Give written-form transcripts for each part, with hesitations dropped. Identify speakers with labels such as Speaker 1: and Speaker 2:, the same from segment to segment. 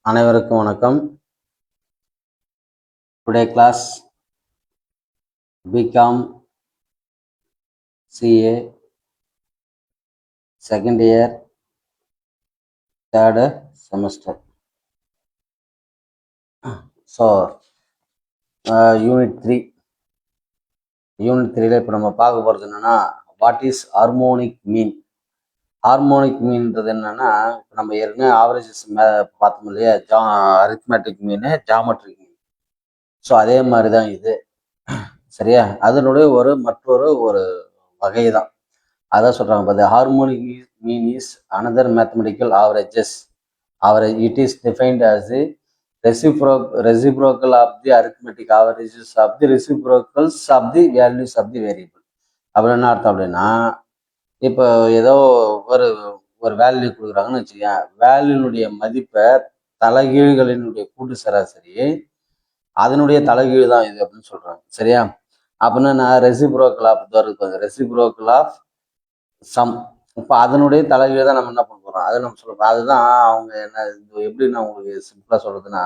Speaker 1: அனைவருக்கும் வணக்கம். Today class BCom CA second year third semester. So unit 3ல இப்போ நம்ம பார்க்க போகிறது என்னென்னா, what is harmonic mean. Harmonic மீன்றது என்னென்னா, இப்போ நம்ம ஏற்கனவே ஆவரேஜஸ் பார்த்தோம் இல்லையா, arithmetic mean, geometric mean. So அதே மாதிரி தான் இது, சரியா? அதனுடைய மற்றொரு வகை தான். அதான் சொல்கிறாங்க, பார்த்து harmonic mean is another mathematical averages. It is defined as the reciprocal of the arithmetic averages of the reciprocals of the values of the variable. அப்படி என்ன அர்த்தம் அப்படின்னா, இப்போ ஏதோ ஒரு வேல்யூ கொடுக்குறாங்கன்னு வச்சுக்கேன், வேல்யூனுடைய மதிப்பை தலைகீழ்களினுடைய கூட்டு சராசரி அதனுடைய தலைகீழ் தான் இது அப்படின்னு சொல்றாங்க, சரியா? அப்படின்னா நான் ரெசிப்ரோக்கல் ஆஃப் சம், இப்போ அதனுடைய தலைகீழ் தான் நம்ம என்ன பண்ண போறோம், அதை நம்ம சொல்றோம். அதுதான் அவங்க என்ன எப்படின்னா, உங்களுக்கு சிம்பிளா சொல்றதுன்னா,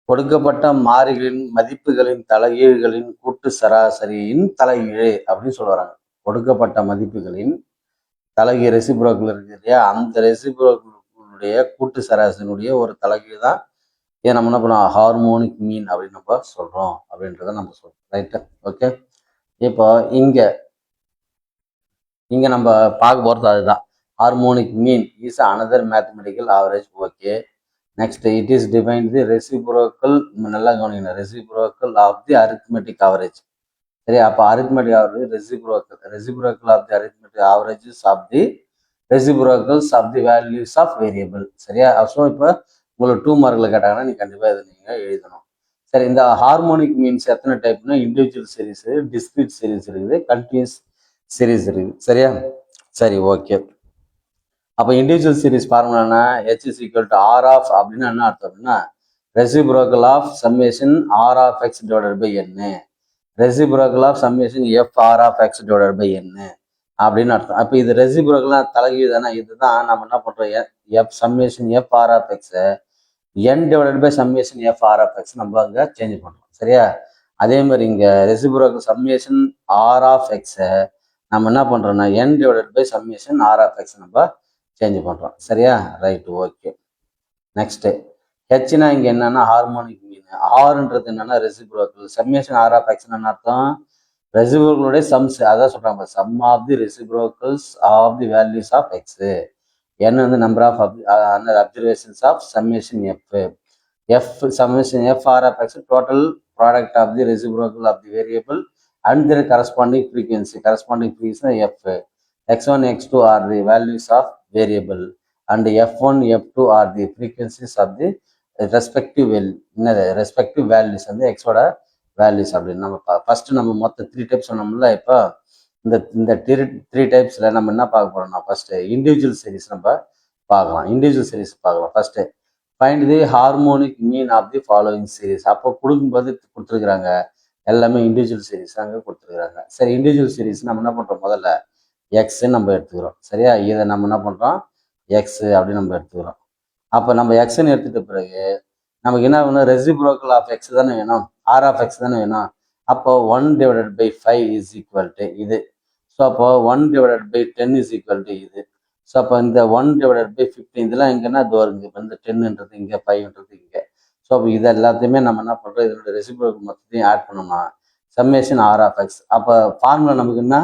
Speaker 1: கொடுக்கப்பட்ட மாறிகளின் மதிப்புகளின் தலைகீழ்களின் கூட்டு சராசரியின் தலைகீழ் அப்படின்னு சொல்லுறாங்க. கொடுக்கப்பட்ட மதிப்புகளின் தலைகீழ் ரெசிப்ரோக்கல் இருக்கு இல்லையா, அந்த ரெசிப்ரோக்கலுடைய கூட்டு சராசரியினுடைய ஒரு தலைகீழ் தான் இதை நம்ம என்ன பண்ணோம், ஹார்மோனிக் மீன் அப்படின்னு நம்ம சொல்றோம் அப்படின்றத நம்ம சொல்றோம். ரைட்டா? ஓகே. இப்போ இங்க நம்ம பார்க்க போறது அதுதான். Harmonic mean is another mathematical average. Okay. Next, it is defined the reciprocal, நல்லா கவனிக்கணும், reciprocal of the arithmetic average. சரி, அப்போ arithmetic average reciprocal of the arithmetic averages of the reciprocals of the values of variable. சரியா? So இப்போ உங்களுக்கு 2 மார்க்கில் கேட்டாங்கன்னா நீ கண்டிப்பாக இதை நீங்கள் எழுதணும். சரி, இந்த ஹார்மோனிக் மீன்ஸ் எத்தனை டைப்னா, இண்டிவிஜுவல் சீரீஸ், டிஸ்கிரீட் சீரீஸ் இருக்குது, கண்டினியூஸ் சீரீஸ் இருக்குது. சரியா? சரி, ஓகே. அப்போ இண்டிவிஜுவல் சீரீஸ் ஃபார்முலானா H is equal to R of அப்படின்னா என்ன அர்த்தம் அப்படின்னா, reciprocal of summation R of X divided by N, reciprocal of summation F R of X divided by N அப்படின்னு அர்த்தம். அப்போ இது ரெசிப்ரோக்கல்லாம் தலைகீழ் தானே, இதுதான் நம்ம என்ன பண்றோம், F summation F R of X N divided by summation F R of X நம்ம அங்கே சேஞ்ச் பண்றோம். சரியா? அதே மாதிரி இங்க reciprocal summation R of X நம்ம என்ன பண்றோம்னா N divided by summation R of X நம்ம சேஞ்ச் பண்றோம். சரியா? Right, okay. நெக்ஸ்ட், ஹெச்னா இங்க என்னன்னா ஹார்மோனிக் மீன். ஆர்ன்றது என்னன்னா reciprocal, summation R of X என்ன அர்த்தம், ரெசிப்ரோக்கலுடைய சம்ஸ், அதான் சொல்றாங்க, sum of the reciprocals of the values of x. n வந்து number of observations of summation f summation f R of X total product of the reciprocal of the variable and their corresponding frequency f. x1 x2 are the values of variable and f1 f2 are the frequencies of the respective values and the x ஓட values அப்படின்னு நம்ம first நம்ம மொத்தம் 3 types சொன்னோம்ல. இப்போ இந்த 3 டைப்ஸ்ல நம்ம என்ன பார்க்க போறோம்னா, ஃபர்ஸ்ட் இண்டிவிஜுவல் சீரிஸ் நம்ம பார்க்கலாம். இண்டிவிஜுவல் சீரிஸ் பார்க்கலாம். First, find the harmonic mean of the following series. அப்போ கொடுக்கும்போது கொடுத்துருக்குறாங்க எல்லாமே இண்டிவிஜுவல் சீரிஸ் அங்கே கொடுத்துருக்குறாங்க. சரி, இண்டிவிஜுவல் சீரிஸ் நம்ம என்ன பண்ணுறோம், முதல்ல எக்ஸ்ன்னு நம்ம எடுத்துக்கிறோம். சரியா? இதை நம்ம என்ன பண்ணுறோம், எக்ஸ் அப்படின்னு நம்ம எடுத்துக்கிறோம். அப்போ நம்ம எக்ஸ்ன்னு எடுத்துட்ட பிறகு நமக்கு என்ன வேணும், ரெசிப்ரோக்கல் ஆஃப் எக்ஸ் தானே வேணும், R of X தானே வேணும். அப்போ 1 divided by 5 is equal to இது. ஸோ அப்போ 1 divided by 10 is equal to இது. ஸோ அப்போ இந்த 1 டிவைடட் பை 15 இதெல்லாம் எங்கன்னா தோறுங்க, இப்போ இந்த 10ன்றது இங்கே, 5ன்றது இங்கே. ஸோ அப்போ இது எல்லாத்தையுமே நம்ம என்ன பண்ணுறோம், இதனுடைய ரெசிப்ரோக்கல் மொத்தத்தையும் ஆட் பண்ணோம்னா சம்மேஷன் R of X. அப்போ ஃபார்முலா நமக்கு என்ன,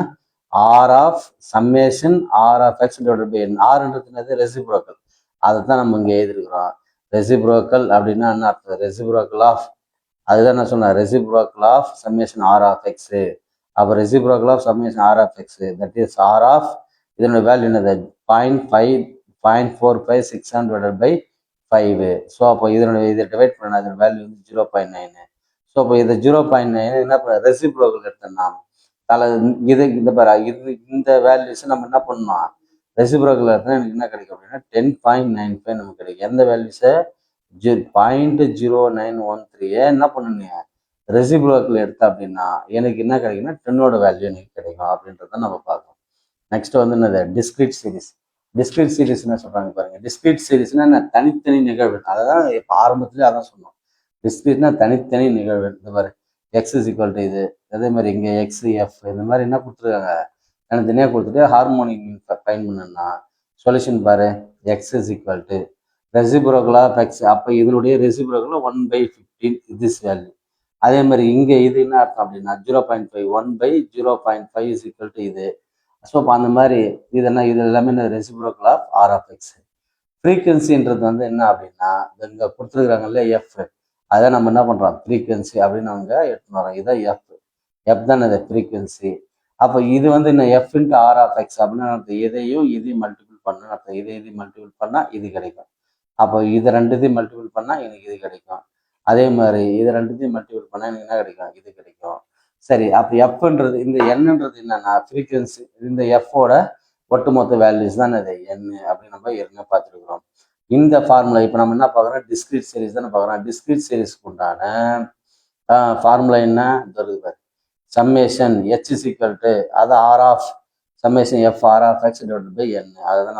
Speaker 1: R of சம்மேஷன் R of X divided by N. ஆர்ன்றது ரெசிப்ரோக்கல், அதை தான் நம்ம இங்கே எழுதிருக்கிறோம். ரெசிப்ரோக்கல் அப்படின்னா என்ன அர்த்தம், ரெசிப்ரோக்கல் ஆஃப், அதுதான் நான் சொன்னேன், reciprocal of summation R of X. அப்போ reciprocal of summation R of X that is R of, இதனுடைய வேல்யூ என்னது, 0.4567 டிவைடட் பை 5. ஸோ அப்போ இதை டிவைட் பண்ண அதோட வேல்யூ வந்து 0.9. ஸோ அப்போ இதை 0.9 என்ன ரெசிப்ரோக்கல் எடுத்தோம்னா இது இந்த வேல்யூஸ் நம்ம என்ன பண்ணணும், ரெசிப்ரோக்கல் எடுத்தா எனக்கு என்ன கிடைக்கும் அப்படின்னா 10.95 நமக்கு கிடைக்கும். எந்த வேல்யூஸை 0.0913 என்ன பண்ணுங்க, ரெசிப்ரோக்கல் எடுத்தா அப்படின்னா எனக்கு என்ன கிடைக்குன்னா 10ஓட வேல்யூ எனக்கு கிடைக்கும் அப்படின்றத நம்ம பார்க்கணும். நெக்ஸ்ட் வந்து என்னது, டிஸ்கிரீட் சீரிஸ். டிஸ்கிரீட் சீரிஸ் என்ன சொல்றாங்க பாருங்க. டிஸ்கிரீட் சீரிஸ்னா என்ன, தனித்தனி நிகழ்வு. அதான் இப்போ ஆரம்பத்துலேயே அதான் சொன்னோம். டிஸ்கிரீட்னா தனித்தனி நிகழ்வு. இந்த மாதிரி எக்ஸ் இஸ் ஈக்குவல் டு இது, அதே மாதிரி இங்கே எக்ஸ் எஃப் இந்த மாதிரி என்ன கொடுத்துருக்காங்க, தனித்தனியாக கொடுத்துட்டு ஹார்மோனிக் மீன் ஃபைன் பண்ணணும்னா சொல்யூஷன் பாரு, X is equal to reciprocal of X. அப்போ இதனுடைய ரெசிப்ரோக்கல் 1/15 திஸ் வேல்யூ. அதே மாதிரி இங்கே இது என்ன அர்த்தம் அப்படின்னா 0.5 1/0.5 இஸ் ஈக்குவல் டு இது. ஸோ இப்போ அந்த மாதிரி இதெல்லாம் இது எல்லாமே reciprocal of R of x. ஃப்ரீக்வன்சின்றது வந்து என்ன அப்படின்னா இங்கே கொடுத்துருக்குறாங்கல்ல எஃப், அதை நம்ம என்ன பண்ணுறோம் ஃப்ரீக்வன்சி அப்படின்னு அவங்க எடுத்துன்னு வரோம். இதான் எஃப். எஃப் தான் இது ஃப்ரீக்வன்சி. அப்போ இது வந்து என்ன F into R of X அப்படின்னா இதையும் இதையும் மல்டிபிள் பண்ணணும். அப்போ இதையும் மல்டிபிள் பண்ணால் இது கிடைக்கும். அப்போ இது ரெண்டுத்தையும் மல்டிபிள் பண்ணால் எனக்கு இது கிடைக்கும். அதே மாதிரி இது ரெண்டுத்தையும் மல்டிபிள் பண்ணால் எனக்கு என்ன கிடைக்கும், இது கிடைக்கும். சரி, அப்போ எஃப்ன்றது இந்த என்னன்றது என்னன்னா ஃப்ரீக்வன்சி. இந்த எஃப்போட ஒட்டுமொத்த வேல்யூஸ் தான் அது என் அப்படின்னு நம்ம ஏற்கனவே பார்த்துருக்குறோம். இந்த ஃபார்முலா இப்போ நம்ம என்ன பார்க்குறோம், டிஸ்கிரீட் சீரிஸ் தானே பார்க்குறோம். டிஸ்கிரீட் சீரிஸ்க்கு உண்டான ஃபார்முலா என்ன இருக்குது, summation h is equal to அது r of summation f r of x divided by n. அதை தான்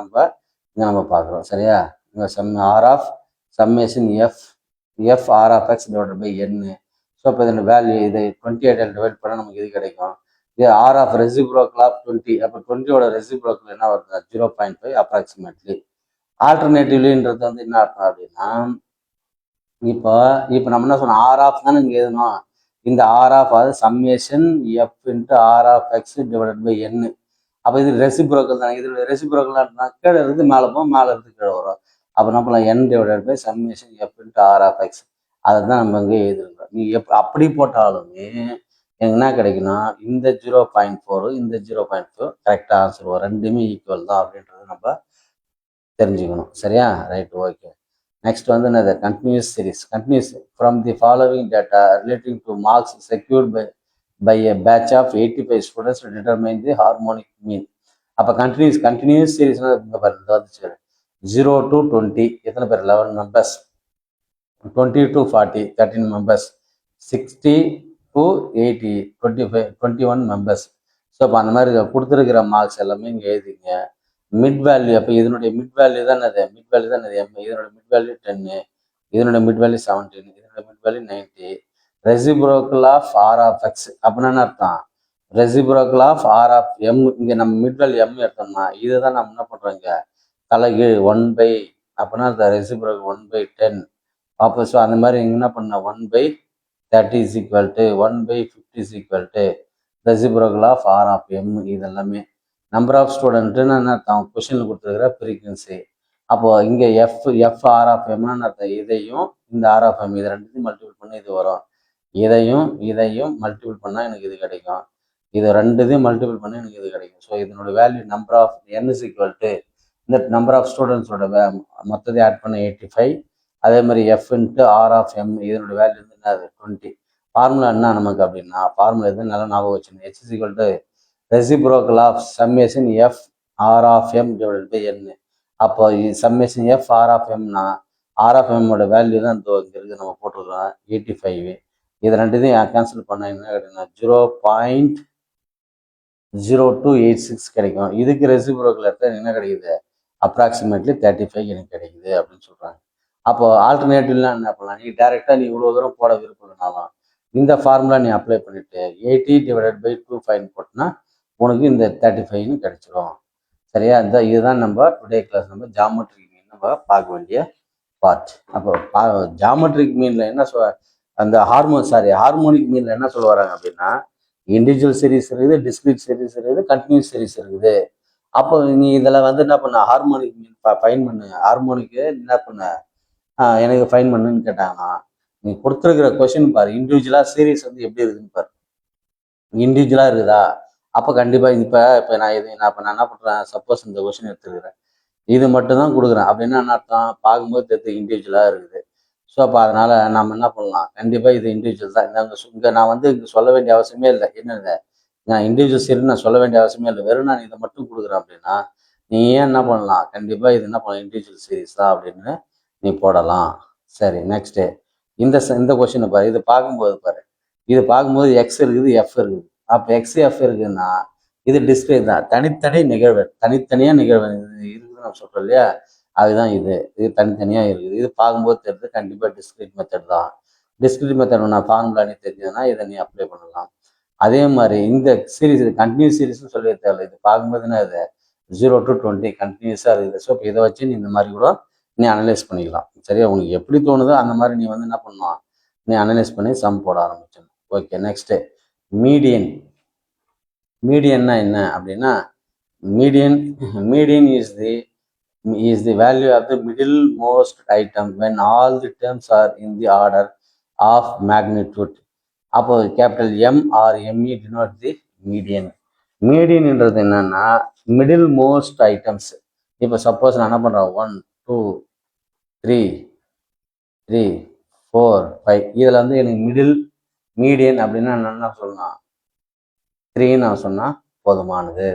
Speaker 1: நம்ம பார்க்குறோம். சரியா, இங்கே r of summation f r of x divided by n. So இப்போ இதோட வேல்யூ இது 28 டிவைட் பண்ணால் நமக்கு இது கிடைக்கும். இது ஆர் ஆஃப் ரெசிப்ரோக்கல் ஆஃப் 20. அப்போ 20யோட ரெசிப்ரோக்கல் என்ன வருது, 0.5 அப்ராக்சிமேட்லி. ஆல்டர்னேட்டிவ்லின்றது வந்து என்ன அர்த்தம் அப்படின்னா இப்போ நம்ம என்ன சொன்னோம், ஆர் ஆஃப் தானே இங்கே எழுதணும். இந்த ஆர் ஆஃப் அது summation f into R of x divided by n. அப்போ இது ரெசிப்ரோக்கல் தானே. இதோட ரெசிப்ரோக்கல் கீழே இருந்து மேலே போகும், மேலே இருந்து கீழே வரும். அப்போ நம்ம n divided by summation f into R of x. அதை தான் நம்ம இங்கே எழுதிருக்கோம். நீ அப்படி போட்டாலுமே எனக்கு என்ன கிடைக்குன்னா இந்த 0.4 இந்த 0.4 கரெக்டாக ஆன்சர் வரும். ரெண்டுமே ஈக்குவல் தான் அப்படின்றது நம்ம தெரிஞ்சுக்கணும். சரியா, ரைட், ஓகே. நெக்ஸ்ட் வந்து என்னது, continuous series. Continuous from the following data relating to marks secured by a batch of 85 students determine the harmonic mean. அப்போ கண்டினியூஸ் சீரிஸ்னா வந்துச்சு 0 to 20 எத்தனை பேர், 11 members. 20 to 40 13 members. 60 to 80 21 members. So அப்போ அந்த மாதிரி கொடுத்துருக்கிற மார்க்ஸ் எல்லாமே இங்கே எழுதிங்க. மிட் வேல்யூ, அப்போ இதனுடைய மிட் வேல்யூ தான் அது எம். இதனுடைய மிட் வேல்யூ 10, இதனுடைய மிட் வேல்யூ 17, இதனுடைய mid value 90. Reciprocal of R of X அப்படின்னா என்ன அர்த்தம், reciprocal of R of M. இங்கே நம்ம மிட் வேல்யூ எம் எடுத்தோம்னா இதுதான் நம்ம என்ன பண்ணுறோம் இங்கே தலைகீழ் 1/, அப்படின்னா ரெசிப்ரோக்கல் 1/10. அப்போ ஸோ அந்த மாதிரி இங்கே என்ன பண்ண 1/30 is equal to 1/50 is equal to reciprocal of R of M. இதெல்லாமே நம்பர் ஆஃப் ஸ்டூடெண்ட்டுன்னு என்ன அர்த்தம், கொஷினில் கொடுத்துருக்கிற ஃப்ரீக்வன்சி. அப்போது இங்கே எஃப் ஆர் ஆஃப் எம்னு அர்த்தம் இதையும் இந்த ஆர் ஆஃப் எம் இது ரெண்டுத்தையும் மல்டிபிள் பண்ணி இது வரும். இதையும் மல்டிபிள் பண்ணால் எனக்கு இது கிடைக்கும். இது ரெண்டுத்தையும் மல்டிபிள் பண்ணி எனக்கு இது கிடைக்கும். ஸோ இதனோட value number of N is equal to இந்த நம்பர் ஆஃப் ஸ்டூடெண்ட்ஸோட மொத்தத்தை ஆட் பண்ண 85. அதே மாதிரி F into R of M இதனோட வேல்யூ வந்து என்னது 20. ஃபார்முலா என்ன நமக்கு அப்படின்னா, ஃபார்முலா எது நல்லா ஞாபகம் வச்சுக்கணும். H is equal to reciprocal of summation f r of m divided by n. அப்போ சம்மேஷன் எஃப் ஆர் ஆஃப் எம்னா ஆர் ஆஃப் எம்மோட வேல்யூ தான் இங்கே இருக்குது, நம்ம போட்டிருக்கோம் 85. இது ரெண்டுத்தையும் கேன்சல் பண்ண என்ன கிடைக்குன்னா 0.0286 கிடைக்கும். இதுக்கு ரெசிப்ரோக்கல் எடுத்தால் என்ன கிடைக்குது, அப்ராக்சிமேட்லி 35 எனக்கு கிடைக்குது அப்படின்னு சொல்கிறாங்க. அப்போ ஆல்டர்னேட்டிவ்லாம் என்ன பண்ணலாம், நீ டேரெக்டாக நீ இவ்வளோ தூரம் போட விருப்பம்னாலும் இந்த ஃபார்முலா நீ அப்ளை பண்ணிவிட்டு 80 டிவைடட் பை 2 போட்டினா உனக்கு இந்த 35ன்னு கிடைச்சிடும். சரியா, இதுதான் நம்ம டுடே கிளாஸ் நம்ம ஜாமெட்ரிக் மீன் நம்ம பார்க்க வேண்டிய பார்ட். அப்போ ஜாமெட்ரிக் மீனில் என்ன அந்த ஹார்மோனிக் மீனில் என்ன சொல்ல வராங்க அப்படின்னா, இண்டிவிஜுவல் சீரிஸ் இருக்குது, டிஸ்கிரீட் சீரிஸ் இருக்குது, கண்டினியூஸ் சீரிஸ் இருக்குது. அப்போ நீ இதில் வந்து என்ன பண்ண, ஹார்மோனிக் மீன் ஃபைன் பண்ணு. ஹார்மோனிக்கு என்ன பண்ண, எனக்கு ஃபைன் பண்ணுன்னு கேட்டாங்கன்னா நீ கொடுத்துருக்கிற கொஷின் பாரு, இண்டிவிஜுவலாக சீரிஸ் வந்து எப்படி இருக்குதுன்னு பாரு. இண்டிவிஜுவலாக இருக்குதா, அப்போ கண்டிப்பாக இப்போ நான் என்ன பண்ணுறேன், சப்போஸ் இந்த கொஷின் எடுத்துருக்கிறேன், இது மட்டும்தான் கொடுக்குறேன் அப்படின்னா என்ன அர்த்தம், பார்க்கும்போது தெரிஞ்சு இண்டிவிஜுவலாக இருக்குது. ஸோ அப்போ அதனால் நம்ம என்ன பண்ணலாம், கண்டிப்பாக இது இண்டிவிஜுவல் தான். இங்கே நான் வந்து இங்கே சொல்ல வேண்டிய அவசியமே இல்லை. என்னங்க, நான் இண்டிவிஜுவல் சீரிஸ் நான் சொல்ல வேண்டிய அவசியமே இல்லை. வெறும் நான் இதை மட்டும் கொடுக்குறேன் அப்படின்னா நீ ஏன் என்ன பண்ணலாம், கண்டிப்பாக இது என்ன பண்ணலாம், இண்டிவிஜுவல் சீரிஸ் தான் அப்படின்னு நீ போடலாம். சரி, நெக்ஸ்ட்டு இந்த கொஷினை பாரு. இது பார்க்கும்போது எக்ஸ் இருக்குது, எஃப் இருக்குது. அப்போ எக்ஸ் எஃப் இருக்குதுன்னா இது டிஸ்கிரீட் தான், தனித்தனியாக நிகழ்வு இருக்குதுன்னு மெத்தட் நான் சொல்கிறேன் இல்லையா, அதுதான் இது தனித்தனியாக இருக்குது. இது பார்க்கும்போது தெரியுது கண்டிப்பாக டிஸ்கிரீட் மெத்தட் தான். டிஸ்கிரீட் மெத்தட் நான் ஃபார்முலானே தெரிஞ்சதுன்னா இதை நீ அப்ளை பண்ணலாம். அதே மாதிரி இந்த சீரீஸ் கண்டினியூஸ் சீரீஸ்னு சொல்லவே தேவையில்லை. இது பார்க்கும்போதுன்னா இது 0 to 20 கண்டினியூஸாக இருக்குது. ஸோ இப்போ இதை வச்சு நீ இந்த மாதிரி கூட நீ அனலைஸ் பண்ணிக்கலாம். சரியா, உனக்கு எப்படி தோணுதோ அந்த மாதிரி நீ என்ன பண்ணலாம், நீ அனலைஸ் பண்ணி சம் போட ஆரம்பிச்சிடணும். Okay, next median. மீடியன்னா என்ன அப்படின்னா, median median is the value of the middle most item when all the terms are in the order of magnitude. அப்போ capital M or ME denote the median. மீடியன்ன்றது என்னன்னா middle most items. இப்போ suppose நான் என்ன பண்ணுறேன், 1 2 3 3 4 5 இதில் எனக்கு middle median அப்படின்னா நான் என்ன சொல்லலாம், 3 நான் சொன்னால் போதுமானது.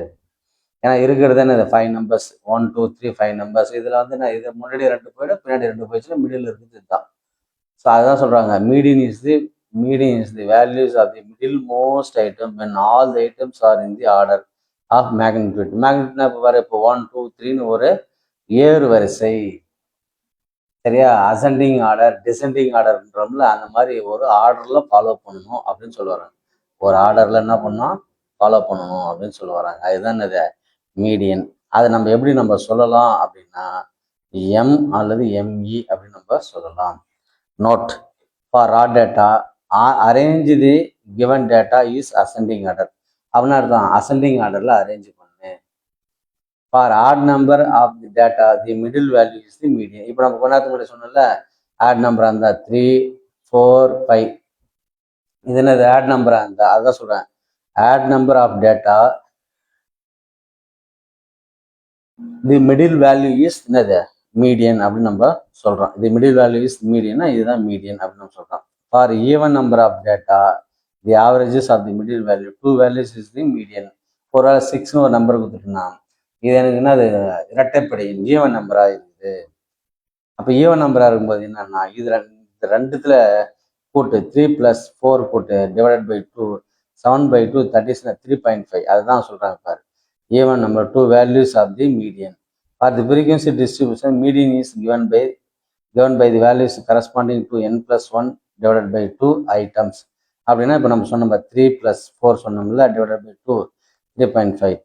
Speaker 1: ஏன்னா இருக்கிறது என்ன, 5 நம்பர்ஸ் 1 2 3 5 நம்பர்ஸ். இதில் நான் இது முன்னாடி 2 போய்டும் பின்னாடி 2 போயிடுச்சுன்னா மிடில் இருக்குது தான். ஸோ அதுதான் சொல்கிறாங்க median is the values of the middle most item when all the items are in the order of magnitude. மேக்னிட்யூட்னா இப்போ வர இப்போ 1 2 3ன்னு ஒரு ஏறு வரிசை. சரியா, அசெண்டிங் ஆர்டர் டிசெண்டிங் ஆர்டர்ன்றோம்ல, அந்த மாதிரி ஒரு ஆர்டரில் ஃபாலோ பண்ணணும் அப்படின்னு சொல்லுவாங்க. ஒரு ஆர்டரில் என்ன பண்ணணும், ஃபாலோ பண்ணணும் அப்படின்னு சொல்ல வராங்க. அதுதான் என்னது மீடியன். அதை நம்ம எப்படி நம்ம சொல்லலாம் அப்படின்னா M அல்லது ME அப்படின்னு நம்ம சொல்லலாம். Note for raw data arrange the given data is ascending order. அப்படின்னா அர்த்தம் அசெண்டிங் ஆர்டரில் அரேஞ்ச் பண்ணு. For odd number of the data the middle value is the median. இப்போ நம்ம கொஞ்ச நேரத்துக்கு முன்னாடி சொன்னோம்ல, ஆட் நம்பராக இருந்தால் 3 4 5 இது என்னது ஆட் நம்பராக இருந்தால் அதான் சொல்கிறேன். Odd number of data the middle value is என்னது மீடியன் அப்படின்னு நம்ம சொல்கிறோம். தி மிடில் வேல்யூ இஸ் மீடியன்னா இதுதான் மீடியன் அப்படின்னு நம்ம சொல்கிறோம். For even number of data the averages of the middle value 2 values is the median. ஒரு 6ன்னு ஒரு நம்பர் கொடுத்துட்டுனா இது எனக்கு என்ன, அது இரட்டைப்படை ஈவன் நம்பராக இருக்குது. அப்போ ஈவன் நம்பராக இருக்கும்போது என்னன்னா இது ரெண்டுத்துல கூட்டு 3 + 4 கூட்டு டிவைடட் பை 2 7/2 தட் இஸ் 3.5. அதுதான் சொல்கிறாங்க பாரு even number 2 values of the median. For the frequency distribution, median is given by the values corresponding to n plus 1 divided by 2 items. அப்படின்னா இப்போ நம்ம சொன்னோம் 3 + 4 சொன்னோம்ல divided by 2 3.5.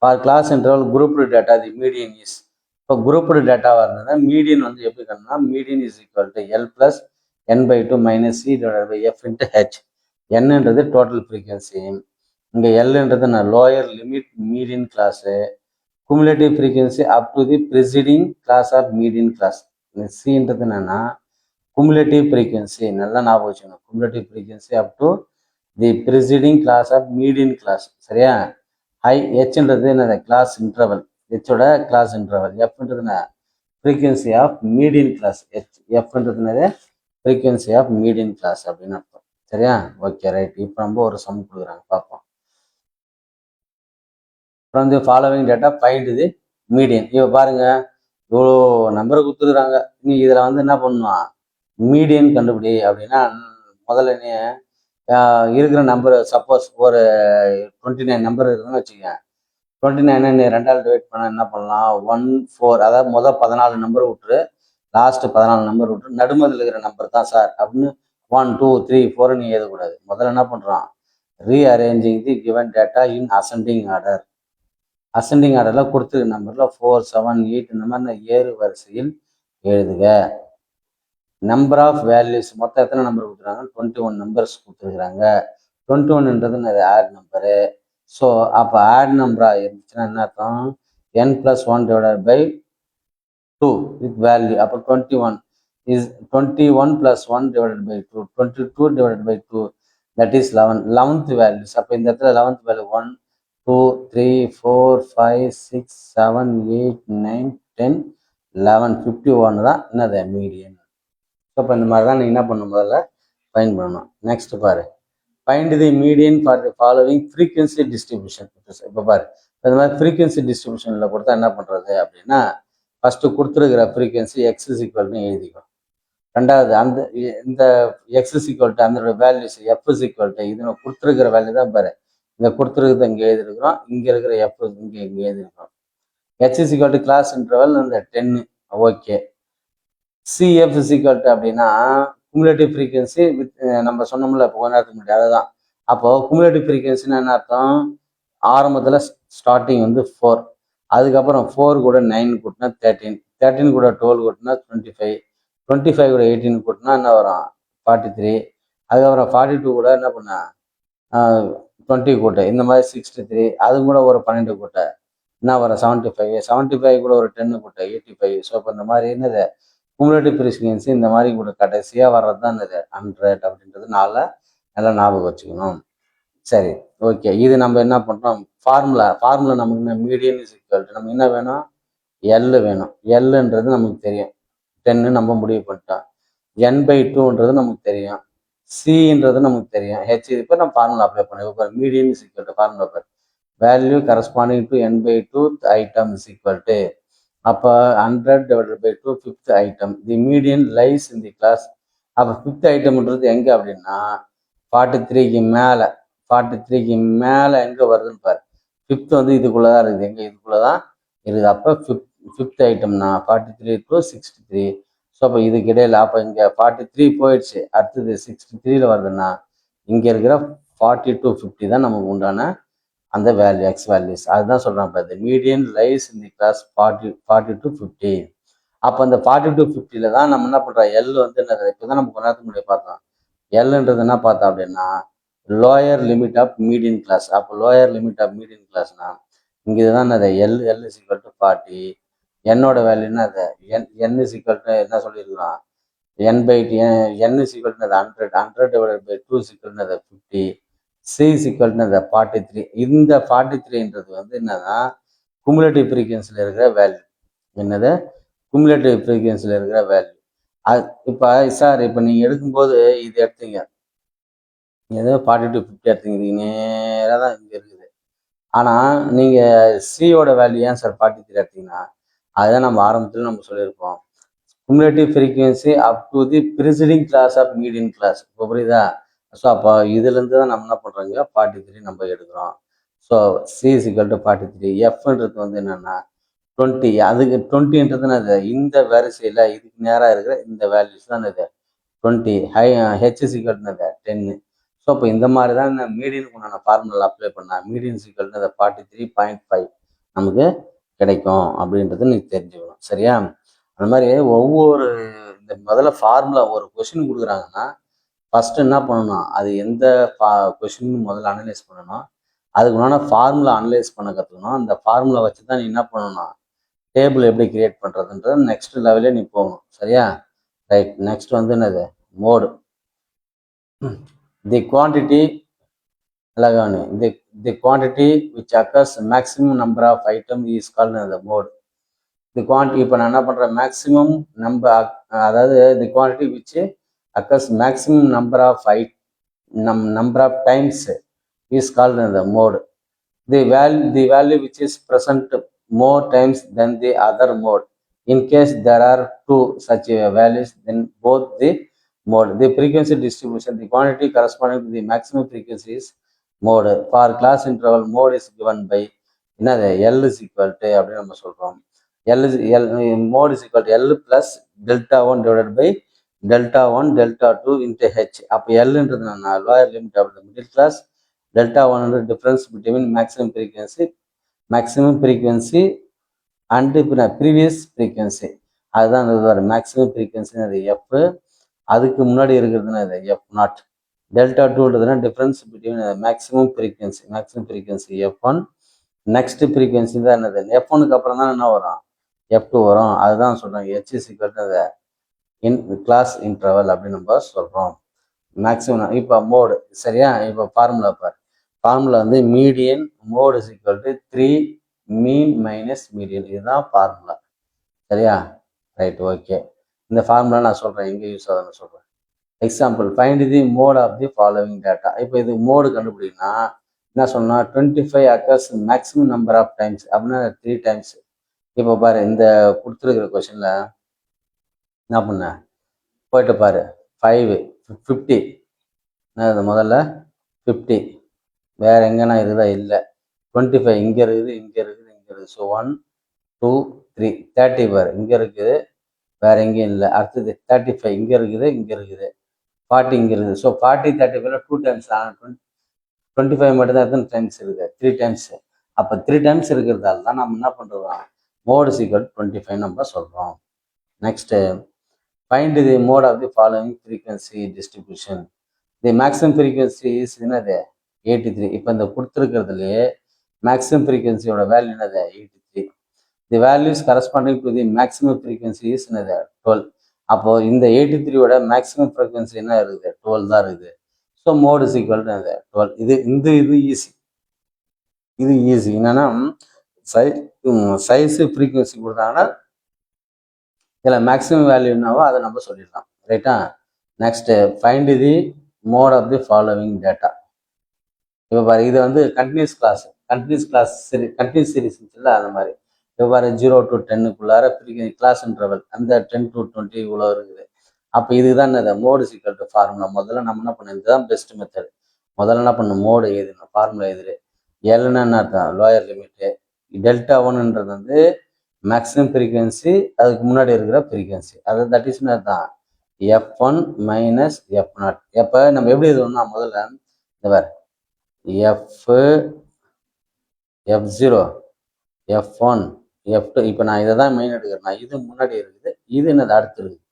Speaker 1: For class interval grouped data the median is. இப்போ grouped டேட்டாவாக இருந்ததுன்னா median எப்படி கண்டனா median is equal to L plus n/2 minus C divided by F into H. என்னன்றது டோட்டல் ஃப்ரீக்வன்சி, இங்கே Lன்றது lower limit median class, cumulative frequency up to the preceding class of median class. Cன்றது என்னன்னா cumulative frequency, நல்லா ஞாபகம் வச்சுக்கணும். cumulative frequency up to the preceding class of median class. சரியா, Hன்றது என்னது கிளாஸ் இன்டர்வல், ஹோட கிளாஸ் இன்டர்வல், Fன்றது frequency of median class, Fன்றது என்னது frequency of median class அப்படின்னு அர்த்தம். சரியா, ஓகே ரைட். இப்போ நம்ம ஒரு சம் கொடுக்குறாங்க பார்ப்போம். From the following data find the median. இப்போ பாருங்க இவ்வளோ நம்பரை கொடுத்துருக்குறாங்க. நீ இதில் என்ன பண்ணணும், மீடியன் கண்டுபிடி அப்படின்னா முதல்ல நீ இருக்கிற நம்பர் சப்போஸ் ஒரு 29 நம்பர் இருக்குதுன்னு வச்சுக்கேன். 29 நீ 2ஆல் டிவைட் பண்ண என்ன பண்ணலாம், 1 4 அதாவது முதல் 14 நம்பர் விட்டுரு, லாஸ்ட் 14 நம்பர் விட்டுரு, நடுமதில் இருக்கிற நம்பர் தான் சார் அப்படின்னு 1 2 3 4 நீ எழுதக்கூடாது. முதல்ல என்ன பண்ணுறான், ரீஅரேஞ்சிங் தி கிவன் டேட்டா இன் அசெண்டிங் ஆர்டர். அசெண்டிங் ஆர்டரில் கொடுத்துருக்க நம்பரில் 4 7 8 இந்த மாதிரி ஏறு வரிசையில் எழுதுக. நம்பர் ஆஃப் வேல்யூஸ் மொத்தம் எத்தனை நம்பர் கொடுத்துருக்காங்க, 21 நம்பர்ஸ் கொடுத்துருக்குறாங்க. 21ன்றது அது ஆட் நம்பரு. ஸோ அப்போ ஆட் நம்பராக இருந்துச்சுன்னா என்ன அர்த்தம், n + 1 divided by 2 with value. அப்போ 21 is 21 + 1 divided by 2 22 divided by 2 that is 11. 11th values. அப்போ இந்த இடத்துல 11th வேல்யூ 1 2 3 4 5 6 7 8 9 10 11 51 தான் என்னது மீடியன். ஸோ இப்போ இந்த மாதிரி தான் நீங்கள் என்ன பண்ணணும், முதல்ல ஃபைண்ட் பண்ணணும். நெக்ஸ்ட் பாரு, find the median for the following frequency distribution. இப்போ பாரு இந்த மாதிரி ஃப்ரீக்வன்சி டிஸ்ட்ரிபியூஷனில் கொடுத்தா என்ன பண்ணுறது அப்படின்னா, ஃபஸ்ட்டு கொடுத்துருக்கிற ஃப்ரீக்வன்சி X = எழுதிக்கும். ரெண்டாவது இந்த X = அதோட வேல்யூஸ் F = இது கொடுத்துருக்கிற வேல்யூ தான் பாரு, இங்கே கொடுத்துருக்குறது இங்கே எழுதிருக்கிறோம், இங்கே இருக்கிற F இங்கே எழுதிருக்கிறோம். H is equal to class interval அந்த 10. Okay. CF is equal to அப்படின்னா குமுலேட்டிவ் ஃப்ரீக்வன்சி வித் நம்ம சொன்னோம்ல இப்போ கொஞ்ச நேரத்துக்கு முன்னாடி அதுதான். அப்போ குமுலேட்டிவ் ஃப்ரீக்வன்சின்னு என்ன அர்த்தம்? ஆரம்பத்தில் ஸ்டார்டிங் வந்து 4, அதுக்கப்புறம் 4 கூட 9 கூட்டினா 13, 13 கூட 12 கூட்டினா 25, 25 கூட 18 கூட்டினா என்ன வரும்? 43, அதுக்கப்புறம் 42 கூட என்ன பண்ண 20 கூட்ட, இந்த மாதிரி 63, அது கூட ஒரு 12 கூட்ட என்ன வரும்? 75, 75 கூட ஒரு 10 கூட்ட 85. ஸோ இப்போ இந்த மாதிரி என்னது குமுலேட்டிவ் ஃப்ரீக்வன்சி இந்த மாதிரி கூட கடைசியாக வர்றது தான் என்னது 100 அப்படின்றது நல்லா ஞாபகம் வச்சுக்கணும். சரி, ஓகே. இது நம்ம என்ன பண்ணுறோம்? ஃபார்முலா நமக்கு என்ன? மீடியன் இஸ் ஈக்குவல் டு நம்ம என்ன வேணும்? எல் வேணும். எல்ன்றது நமக்கு தெரியும் 10 நம்ம முடிவு பண்ணிட்டோம். n/2ன்றது நமக்கு தெரியும். சின்றது நமக்கு தெரியும். ஹெச் இப்போ நம்ம ஃபார்முலா அப்ளை பண்ணுவோம். இப்போ median is equal to formula பார் value corresponding to n/2 item is equal to அப்போ 100/2 fifth item. The median lies in the class. அப்போ ஃபிஃப்த் ஐட்டம்ன்றது எங்கே அப்படின்னா 43க்கு மேலே 43க்கு மேலே எங்கே வருதுன்னு பாரு. ஃபிஃப்த் வந்து இதுக்குள்ளே தான் இருக்குது. எங்கே? இதுக்குள்ளே தான் இருக்குது. அப்போ ஃபிஃப்த் ஐட்டம்னா 43 to 63. ஸோ அப்போ இதுக்கு இடையில அப்போ இங்கே 43 போயிடுச்சு, அடுத்தது 63ல வருதுன்னா இங்கே இருக்கிற 40 to 50 தான் நமக்கு உண்டான அந்த வேல்யூ எக்ஸ் வேல்யூஸ். அதுதான் சொல்கிறான் இப்போ இந்த median lies in the class 40 to 50. அப்போ அந்த 40 to 50ல தான் நம்ம என்ன பண்ணுறோம்? எல் வந்து என்னது இப்போ தான் நம்ம கொஞ்ச நேரத்துக்கு முன்னாடி பார்த்தோம். எல்ன்றது என்ன பார்த்தோம் அப்படின்னா lower limit of median class. அப்போ லோயர் லிமிட் ஆஃப் மீடியன் கிளாஸ்னா இங்கே இதுதான் என்னது எல் இஸ் ஈக்குவல் டு 40. என்னோட வேல்யூ என்னது என் இஸ் ஈக்குவல் டு என்ன சொல்லியிருக்கிறோம்? n is equal to 100/2 is equal to 50. C is equal to 43. இந்த 43ன்றது வந்து என்னன்னா குமுலேட்டிவ் ஃப்ரீக்வன்சியில் இருக்கிற வேல்யூ. என்னது? குமுலேட்டிவ் ஃப்ரீக்வன்சியில் இருக்கிற வேல்யூ. அது இப்போ சார் இப்போ நீங்கள் எடுக்கும்போது இது எடுத்தீங்க, ஏதோ 40 to 50 எடுத்தீங்க, இது நேராக தான் இங்கே இருக்குது. ஆனால் நீங்கள் சியோட வேல்யூ ஏன் சார் 43 எடுத்தீங்கன்னா அதுதான் நம்ம ஆரம்பத்தில் நம்ம சொல்லியிருப்போம். Cumulative frequency up to the preceding class of median class. இப்போ புரியுதா? ஸோ அப்போ இதுலேருந்து தான் நம்ம என்ன பண்ணுறோங்க 43 நம்ம எடுக்கிறோம். So C is equal to 43. எஃப்ன்றது வந்து என்னென்னா 20. அதுக்கு 20ன்றது அது இந்த வரிசையில் இதுக்கு நேராக இருக்கிற இந்த வேல்யூஸ் தான் இது 20. H is equal to 10. So இப்போ இந்த மாதிரி தான் இந்த மீடியனுக்கு உண்டான ஃபார்முலா அப்ளை பண்ணால் மீடியன் இஸ் ஈக்குவல் டு 43.5 நமக்கு கிடைக்கும் அப்படின்றது நீ தெரிஞ்சுக்கணும். சரியா? அந்த மாதிரி ஒவ்வொரு இந்த முதல்ல ஃபார்முலா ஒரு கொஷின் கொடுக்குறாங்கன்னா ஃபஸ்ட்டு என்ன பண்ணணும்? அது எந்த கொஷின் முதல்ல அனலைஸ் பண்ணணும், அதுக்கு முன்னாடி ஃபார்முலா அனலைஸ் பண்ண கற்றுக்கணும். அந்த ஃபார்முலா வச்சு தான் நீ என்ன பண்ணணும்? டேபிள் எப்படி கிரியேட் பண்ணுறதுன்றது நெக்ஸ்ட் லெவலே நீ போகணும். சரியா? ரைட். நெக்ஸ்ட் வந்து என்னது? Mode. The quantity the quantity which occurs maximum number of item is called the mode. The quantity இப்போ நான் என்ன பண்ணுறேன்? மேக்ஸிமம் நம்பர், அதாவது the quantity which occurs maximum number of times is called the mode. The value which is present more times than the other mode. In case there are two such values, then both the mode. The frequency distribution, the quantity corresponding to the maximum frequency is mode. For class interval, mode is given by என்னது L is equal to அப்படின்னு நம்ம சொல்றோம். Mode is equal to L plus delta 1 divided by delta 1 delta 2 into H. அப்போ Lன்றது என்ன? lower limit of the middle class. delta 1 is the difference between maximum frequency and previous frequency. அதுதான் maximum frequency f. அதுக்கு முன்னாடி இருக்கிறதுனா f naught. Delta 2ன்றதுனா difference between maximum frequency F1. Next frequency தான் என்னது? F1க்கு அப்புறம் தான் என்ன வரும்? F2 வரும். அதுதான் சொல்கிறோம் H is equal to class interval அப்படின்னு நம்ம சொல்கிறோம். மேக்ஸிமம் இப்போ மோடு. சரியா? இப்போ ஃபார்முலா வந்து median mode is equal to 3 mean minus median. இதுதான் ஃபார்முலா. சரியா? ரைட். ஓகே. இந்த ஃபார்முலா நான் சொல்கிறேன் எங்கே யூஸ் ஆகுதுன்னு சொல்கிறேன். Example, find the mode of the following data. இப்போ இது மோடு கண்டுபிடிக்கணும்னா என்ன சொன்னால் 25 occurs maximum number of times அப்படின்னா 3 டைம்ஸ். இப்போ பாரு, இந்த கொடுத்துருக்கிற கொஷனில் என்ன பண்ண போயிட்டு பாரு 5 50 முதல்ல 50 வேற எங்கன்னா இருக்குதா? இல்லை. 25 இங்கே இருக்குது. ஸோ 1 2 3 30 பாரு இங்கே இருக்குது, வேற எங்கேயும் இல்லை. அடுத்தது 35 இங்கே இருக்குது, இங்கே இருக்குது, 40 இங்கே இருக்குது. ஸோ 40 35 டூ டைம்ஸ் 25 மட்டும்தான் எத்தனை டைம்ஸ் இருக்குது, 3 டைம்ஸ். அப்போ 3 டைம்ஸ் இருக்கிறதால தான் நம்ம என்ன பண்ணுறோம், மோட் சீக்வல் 25 நம்ம சொல்கிறோம். Next find the mode of the following frequency distribution. The maximum frequency is என்னது 83. இப்போ இந்த கொடுத்துருக்கிறதுலையே மேக்ஸிமம் ஃப்ரீக்வன்சியோட வேல்யூ என்னது 83. தி values corresponding to the maximum frequency is என்னது 12. அப்போ இந்த 83யோட மேக்ஸிமம் ஃப்ரீக்வன்சி என்ன இருக்குது 12 தான் இருக்குது. So mode is equal to 12. இது ஈஸி. இது ஈஸி என்னன்னா சைஸ் ஃப்ரீக்வன்சி கொடுத்தாங்கன்னா இதில் மேக்ஸிமம் வேல்யூ என்னவோ அதை நம்ம சொல்லிடலாம். ரைட்டா? Next find the mode of the following data. இப்போ பாரு இது வந்து கண்டினியூஸ் சீரிஸ் இல்லை அந்த மாதிரி. இப்போ பாரு 0 to 10க்குள்ளார கிளாஸ் இன்டர்வல் அந்த 10 to 20 இவ்வளோ இருக்குது. அப்போ இதுதான் என்னது மோடு சீக்வல் டு ஃபார்முலா. முதல்ல நம்ம என்ன பண்ணணும், இதுதான் பெஸ்ட் மெத்தட். முதல்ல என்ன பண்ணணும், மோடு எழுதணும், ஃபார்முலா எழுதுரு. எல்னா என்ன அர்த்தம், லோயர் லிமிட்டு. டெல்டா ஒன்னுன்றது வந்து மேக்ஸிமம் ஃப்ரீக்வன்சி, அதுக்கு முன்னாடி இருக்கிற ஃப்ரீக்வன்சி. அது தட் இஸ் தான் F1 மைனஸ் F0. எப்போ நம்ம எப்படி எழுதுவோம்னா முதல்ல இந்த வேறு F0 F1 F2. இப்போ நான் இதை தான் மெயின் எடுக்கிறேன். இது முன்னாடி இருக்குது, இது என்னது அடுத்து இருக்குது.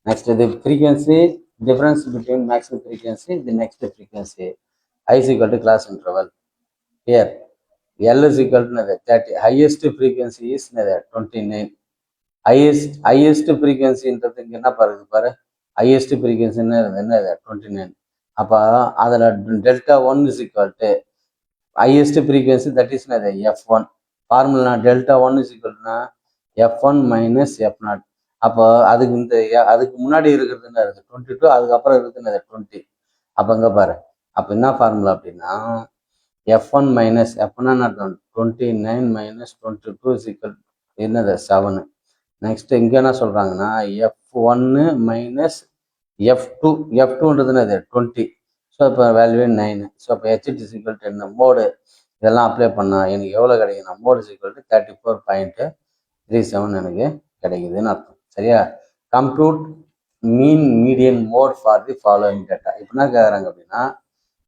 Speaker 1: நெக்ஸ்ட் இது frequency difference between maximum frequency the next frequency I is equal to class interval. Here L is equal to 30. Highest frequency is 29. highest frequencyன்றது இங்கே என்ன பாரு highest frequency என்ன 29. அப்போ அதில் delta 1 is equal to highest frequency that is F1. Formula delta 1 is equal to F1 minus F0. அப்போ அதுக்கு முன்னாடி இருக்கிறது என்ன இருக்குது 22, அதுக்கப்புறம் இருக்குது என்ன 20. அப்போ இங்கே பாரு, அப்போ என்ன ஃபார்முலா அப்படின்னா F1 மைனஸ் F1 அர்த்தம் 29 மைனஸ் 22 is equal என்னது 7. நெக்ஸ்ட் இங்கே என்ன சொல்கிறாங்கன்னா F1 மைனஸ் F2ன்றது என்னது 20. ஸோ இப்போ வேல்யூ 9. ஸோ இப்போ H is equal to 10. Mode இதெல்லாம் அப்ளை பண்ணால் எனக்கு எவ்வளோ கிடைக்குதுன்னா மோடு இஸ் ஈக்குவல் டு 34.37 எனக்கு கிடைக்குதுன்னு அர்த்தம். சரியா? Compute mean median mode for the following data. இப்போ என்ன கேட்குறாங்க அப்படின்னா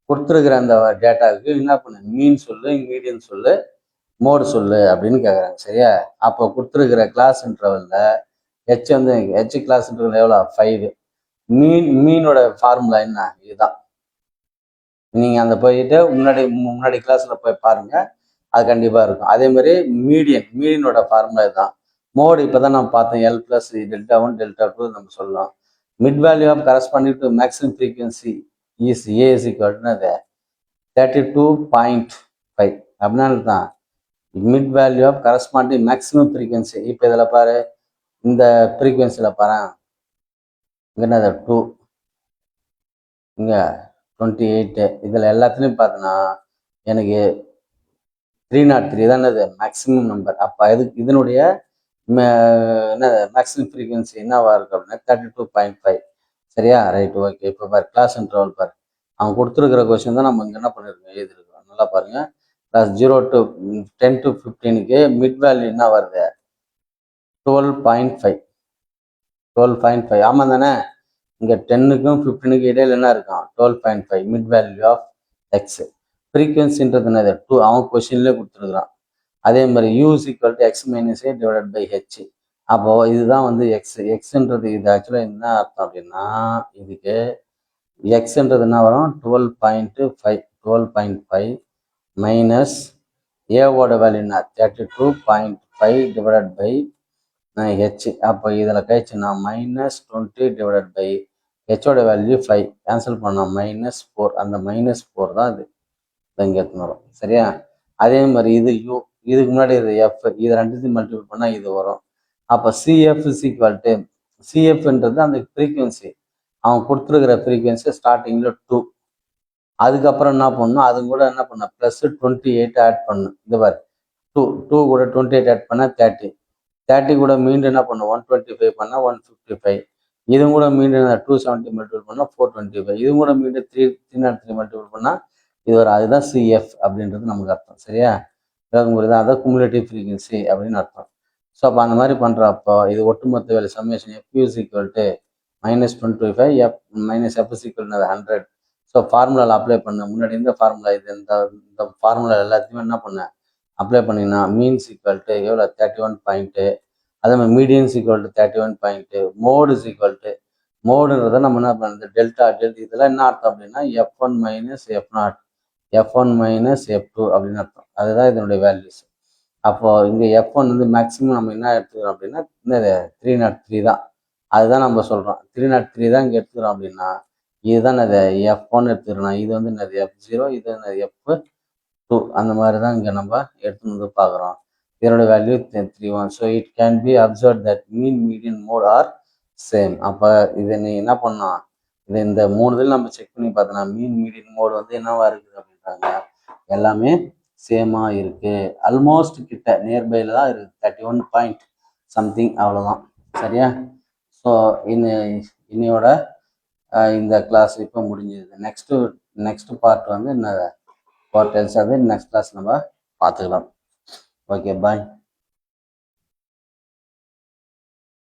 Speaker 1: கொடுத்துருக்குற அந்த டேட்டாவுக்கு என்ன பண்ணு, மீன் சொல்லு, மீடியன் சொல்லு, மோடு சொல்லு அப்படின்னு கேட்குறாங்க. சரியா? அப்போ கொடுத்துருக்குற கிளாஸ் இன்டர்வலில் ஹெச் கிளாஸ் இன்டர்வல் எவ்வளோ 5. மீனோட ஃபார்முலா என்ன, இதுதான். நீங்கள் அந்த போயிட்டு முன்னாடி கிளாஸில் போய் பாருங்கள், அது கண்டிப்பாக இருக்கும். அதே மாதிரி மீடியனோட ஃபார்முலா இதுதான். மோடு இப்போ தான் நம்ம பார்த்தோம், L + டெல்டா 1 டெல்டா 2 நம்ம சொல்லலாம். Mid value of corresponding to maximum frequency is A is equal to 32.5 அப்படின்னா தான் mid value of corresponding maximum frequency. இப்போ இதில் பாரு, இந்த ஃப்ரீக்வன்சியில் பாரு இங்கே என்னது 2, இங்கே 28. இதில் எல்லாத்துலேயும் பார்த்தோன்னா எனக்கு 303 தான் என்னது மேக்ஸிமம் நம்பர். அப்போ இதனுடைய என்ன மேக்ஸிமம் ஃப்ரீக்வன்சி என்னவா இருக்கு அப்படின்னா 32.5. சரியா? Right, okay. இப்போ பாரு கிளாஸ் இன்டர்வல் பாரு, அவன் கொடுத்துருக்கிற கொஸ்டின் தான் நம்ம இங்கே என்ன பண்ணியிருக்கோம் எழுதிருக்கோம். நல்லா பாருங்க, கிளாஸ் 0 to 10 to 15க்கு மிட் வேல்யூ என்ன வருது 12.5. ஆமாம் தானே? இங்கே 10க்கும் 15க்கும் இடையில என்ன இருக்கும் 12.5 மிட் வேல்யூ ஆஃப் எக்ஸ். ஃப்ரீக்வன்சின்றது என்னது 2, அவன் கொஸ்டின்லேயே கொடுத்துருக்குறான். அதே மாதிரி U is equal to X minus A divided by H. அப்போ இதுதான் வந்து எக்ஸ்ன்றது இது ஆக்சுவலாக என்ன அர்த்தம் அப்படின்னா இதுக்கு எக்ஸ்ன்றது என்ன வரும் 12.5 மைனஸ் ஏவோட வேல்யூ என்ன 32.5 டிவைடட் பை ஹெச். அப்போ இதில் கழிச்சுன்னா -20 டிவைடட் பை ஹெச்சோட வேல்யூ 5 கேன்சல் பண்ணால் -4. அந்த -4 தான் இது இங்கே எடுத்துன்னு வரும். சரியா? அதே மாதிரி இது U, இதுக்கு முன்னாடி இது F, இது ரெண்டுத்தையும் மல்டிபிள் பண்ணால் இது வரும். அப்போ CF இஸ் ஈக்குவல் டு CFன்றது அந்த ஃப்ரீக்வன்சி, அவன் கொடுத்துருக்கிற ஃப்ரீக்வன்சி ஸ்டார்டிங்கில் 2. அதுக்கப்புறம் என்ன பண்ணணும், அது கூட என்ன பண்ண +28 ஆட் பண்ணும். இது பாரு 2 கூட 28 ஆட் பண்ணால் 30 கூட மீண்டும் என்ன பண்ணும் 125 பண்ணால் 155. இதுவும் கூட மீண்டும் 270 மல்டிபிள் பண்ணால் 425. இதுவும் கூட மீண்டும் 303 மல்டிபிள் பண்ணால் இது வரும். அதுதான் CF அப்படின்றது நமக்கு அர்த்தம். சரியா? புரியுதா? அதான் குமுலேட்டிவ் ஃப்ரீக்வன்சி அப்படின்னு அர்த்தம். ஸோ அப்போ அந்த மாதிரி பண்ணுறப்போ இது ஒட்டுமொத்த வேலை summation F is equal to -25 F minus F is equal 100. So ஃபார்முலாவில் அப்ளை பண்ண முன்னாடி இந்த ஃபார்முலா இது இந்த ஃபார்முலா எல்லாத்தையுமே என்ன பண்ணேன் அப்ளை பண்ணிங்கன்னா மீன்ஸ் ஈக்குவல் டு எவ்வளோ 31 பாயிண்ட்டு. அதே மாதிரி medians equal to 31 point. Mode is equal to மோடுன்றதை நம்ம என்ன பண்ணுறது டெல்டா இதெல்லாம் என்ன அர்த்தம் அப்படின்னா F1 minus F0 F1 minus F2 அப்படின்னு அர்த்தம். அதுதான் இதனுடைய வேல்யூஸ். அப்போ இங்கே F1 வந்து மேக்ஸிமம் நம்ம என்ன எடுத்துக்கிறோம் அப்படின்னா இந்த 303 தான். அதுதான் நம்ம சொல்கிறோம் 303 தான் இங்கே எடுத்துக்கிறோம் அப்படின்னா இதுதான் அது F1 எடுத்துக்கிறோம். இது வந்து என்னது F0, இது என்னது F2 அந்த மாதிரி தான் இங்கே நம்ம எடுத்து வந்து பார்க்குறோம். இதனோட value 31. So it can be observe that mean median mode are same. அப்போ இதை நீ என்ன பண்ணலாம் இது இந்த 3 இதில் நம்ம செக் பண்ணி பார்த்தோம்னா மீன் மீடியன் மோடு வந்து என்னவா இருக்குது அப்படின்றாங்க எல்லாமே சேமாக இருக்குது. ஆல்மோஸ்ட் கிட்ட நியர்பைல தான் இருக்குது 31 பாயிண்ட் சம்திங் அவ்வளோதான். சரியா? ஸோ இன்னையோட இந்த கிளாஸ் இப்போ முடிஞ்சது. நெக்ஸ்ட் பார்ட் வந்து என்ன பார்ட் எல்ஸ் அது நெக்ஸ்ட் கிளாஸ் நம்ம பார்த்துக்கலாம். Okay bye.